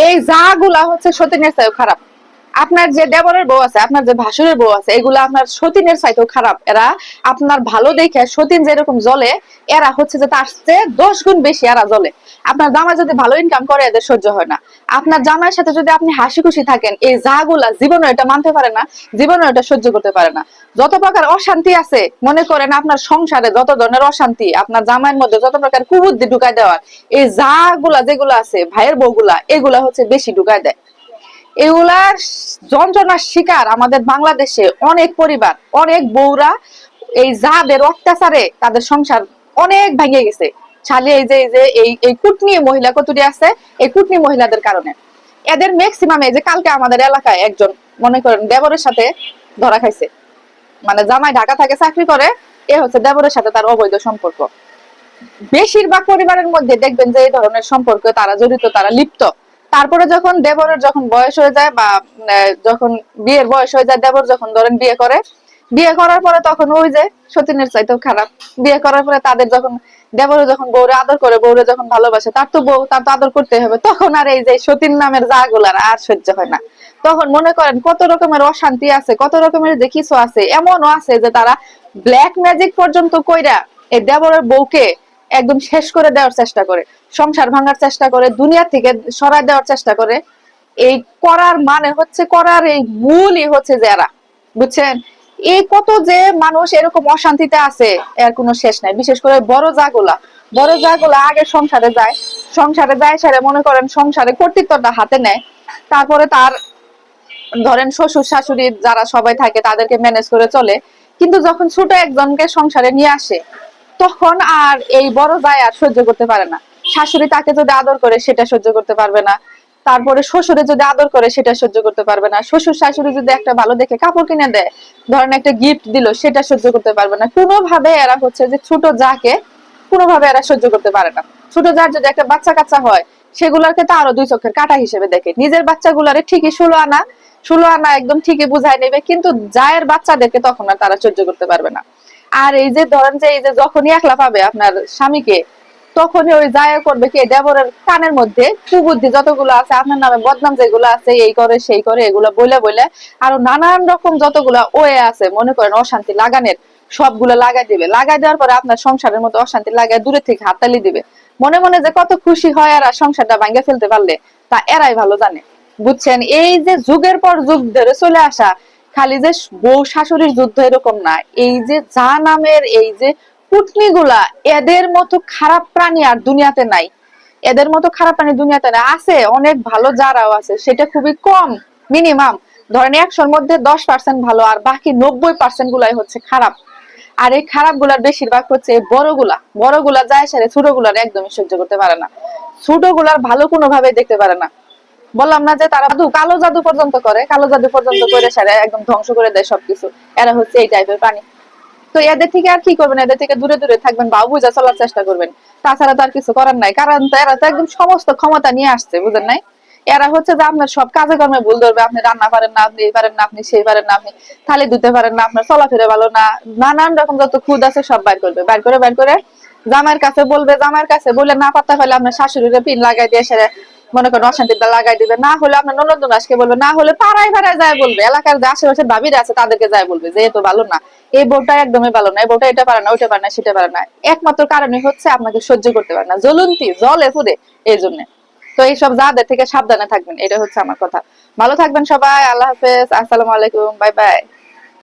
এই জাগুলা হচ্ছে সতীনের চাইতেও খারাপ। আপনার যে দেবরের বউ আছে, আপনার যে ভাসুরের বউ আছে, এগুলা আপনার সতীনের চাইতেও খারাপ। এরা আপনার ভালো দেখে সতীন যেরকম জ্বলে, এরা হচ্ছে যে তার চেয়ে 10 গুণ বেশি এরা জ্বলে। আপনার জামাই যদি ভালো ইনকাম করে, এদের সহ্য হয় না। আপনার জামাইয়ের সাথে যদি আপনি হাসি খুশি থাকেন, এই জাগুলা জীবনে এটা মানতে পারে না, জীবনে এটা সহ্য করতে পারে না। যত প্রকার অশান্তি আছে, মনে করেন আপনার সংসারে যত ধরনের অশান্তি, আপনার জামাইয়ের মধ্যে যত প্রকার কুবুদ্ধি ঢুকায় দেওয়ার, এই জাগুলা যেগুলো আছে ভাইয়ের বউগুলা, এগুলা হচ্ছে বেশি ঢুকায় দেয়। এগুলার যন্ত্রণার শিকার আমাদের বাংলাদেশে অনেক পরিবার, অনেক বউরা এই যাদের অত্যাচারে তাদের সংসার অনেক ভেঙে গেছে। ছাড়িয়ে এই কুটনি মহিলা কতুরি আছে, এই কুটনি মহিলাদের কারণে। এদের ম্যাক্সিমাম, এই যে কালকে আমাদের এলাকায় একজন মনে করেন দেবরের সাথে ধরা খাইছে, মানে জামাই ঢাকা থেকে চাকরি করে, এ হচ্ছে দেবরের সাথে তার অবৈধ সম্পর্ক। বেশিরভাগ পরিবারের মধ্যে দেখবেন যে এই ধরনের সম্পর্ক তারা জড়িত, তারা লিপ্ত। তারপরে যখন দেবরের যখন বয়স হয়ে যায়, বা যখন বিয়ের বয়স হয়ে যায়, দেবর যখন ধরেন বিয়ে করে, বিয়ে করার পরে তখন ওই যে সতীনের চাইতেও খারাপ। বিয়ে করার পরে তাদের যখন দেবরে যখন বউরে আদর করে, বউরে যখন ভালোবাসে, তার তো বউ, তার তো আদর করতে হবে, তখন আর এই যে সতীন নামের জাগুলার আর সহ্য হয় না। তখন মনে করেন কত রকমের অশান্তি আছে, কত রকমের যে কিছু আছে, এমনও আছে যে তারা ব্ল্যাক ম্যাজিক পর্যন্ত কইরা এই দেবরের বউকে একদম শেষ করে দেওয়ার চেষ্টা করে, সংসার ভাঙার চেষ্টা করে, দুনিয়া থেকে সরাই দেওয়ার চেষ্টা করে। এই করার মানে হচ্ছে, করার এই মূলই হচ্ছে যারা, বুঝছেন? এই কত যে মানুষ এরকম অশান্তিতে আছে, এর কোনো শেষ নাই। বিশেষ করে বড় জাগুলা আগে সংসারে যায়, সংসারে যায় সেরে মনে করেন সংসারে কর্তৃত্বটা হাতে নেয়। তারপরে তার ধরেন শ্বশুর শাশুড়ি যারা সবাই থাকে তাদেরকে ম্যানেজ করে চলে। কিন্তু যখন ছোট একজনকে সংসারে নিয়ে আসে, তখন আর এই বড় জায় আর সহ্য করতে পারে না। শাশুড়ি তাকে যদি আদর করে সেটা সহ্য করতে পারবে না, তারপরে শ্বশুরে যদি আদর করে সেটা সহ্য করতে পারবে না, শ্বশুর শাশুড়ি যদি একটা ভালো দেখে কাপড় কিনে দেয়, ধরেন একটা গিফট দিল, সেটা সহ্য করতে পারবে না। কোনোভাবে এরা হচ্ছে যে ছোট জাকে কোনোভাবে এরা সহ্য করতে পারে না। ছোট জার যদি একটা বাচ্চা কাচ্চা হয়, সেগুলাকে তো আরো দুই চোখের কাটা হিসেবে দেখে। নিজের বাচ্চাগুলারে ঠিকই 16 আনা একদম ঠিকই বুঝাই নেবে, কিন্তু জায়ের বাচ্চাদেরকে তখন আর তারা সহ্য করতে পারবে না। আর এই যে ধরেন যে এই যে যখনই একলা পাবে আপনার স্বামীকে, তখনই ওই যায় করবে কি, দেবরের কানের মধ্যে কুবুদ্ধি যতগুলো আছে, আপনার নামে বদনাম যেগুলো আছে, এই করে সেই করে, এগুলা বলে বলে আরো নানান রকম যতগুলা ওয়ে আছে মনে করেন অশান্তি লাগানের, সবগুলো লাগাই দিবে। লাগাই দেওয়ার পরে আপনার সংসারের মধ্যে অশান্তি লাগায় দূরে থেকে হাততালি দিবে। মনে মনে যে কত খুশি হয় এরা সংসারটা ভাঙ্গে ফেলতে পারলে, তা এরাই ভালো জানে। বুঝছেন? এই যে যুগের পর যুগ ধরে চলে আসা, খালি যে বউ শাশুড়ির যুদ্ধ এরকম না, এই যে যা নামের এই যে কুটনিগুলা, এদের মতো খারাপ প্রাণী আর দুনিয়াতে নাই। এদের মতো খারাপ প্রাণী দুনিয়াতে নাই। আছে অনেক ভালো যারাও আছে, সেটা খুবই কম, মিনিমাম। ধরেন 100-র মধ্যে 10% ভালো, আর বাকি 90% গুলাই হচ্ছে খারাপ। আর এই খারাপ গুলার বেশিরভাগ হচ্ছে বড়গুলা যায় সারে ছোট গুলার একদমই সহ্য করতে পারে না। ছোট গুলার ভালো কোনোভাবে দেখতে পারে না। বললাম না যে তারা কালো জাদু পর্যন্ত করে, কালো জাদু পর্যন্ত করে সারে একদম ধ্বংস করে দেয় সবকিছু। এরা হচ্ছে এই টাইপের প্রাণী। তো এদের থেকে আর কি করবেন, এদের থেকে দূরে দূরে থাকবেন বা বুঝা চলার চেষ্টা করবেন। তাছাড়া তো আর কিছু করার নাই, কারণ তো এরা তো একদম সমস্ত ক্ষমতা নিয়ে আসছে, বুঝেন নাই? এরা হচ্ছে যে আপনার সব কাজে কর্মে ভুল ধরবে। আপনি রান্না পারেন না, আপনি এই পারেন না, আপনি সেই পারেন না, আপনি থালি ধুতে পারেন না, আপনার চলাফেরা ভালো না, নানান রকম যত খুদ আছে সব বাইর করবে। বাইর করে জামাইয়ের কাছে বলবে, জামাইয়ের কাছে বলে না পাত্তা পাইলে আপনার শাশুড়িকে পিন লাগাই দিয়ে সেরে মনে করেন অশান্তিটা লাগাই দিবে। না হলে আপনার ননদ নাসকে বলবে, না হলে পাড়ায় পাড়ায় যায় বলবে, এলাকার যে আশেপাশে ভাবিরা আছে তাদেরকে যায় বলবে যে এ তো ভালো না, এই বউটা একদমই ভালো না, এই বউটা এটা পারে না, ওইটা পারে না, সেটা পারে না। একমাত্র কারণই হচ্ছে আপনাকে সহ্য করতে পারে না, জ্বলন্তি জলে ফুরে এই জন্য। তো এইসব যাদের থেকে সাবধানে থাকবেন, এটা হচ্ছে আমার কথা। ভালো থাকবেন সবাই, আল্লাহ হাফেজ, আসসালামু আলাইকুম, বাই বাই।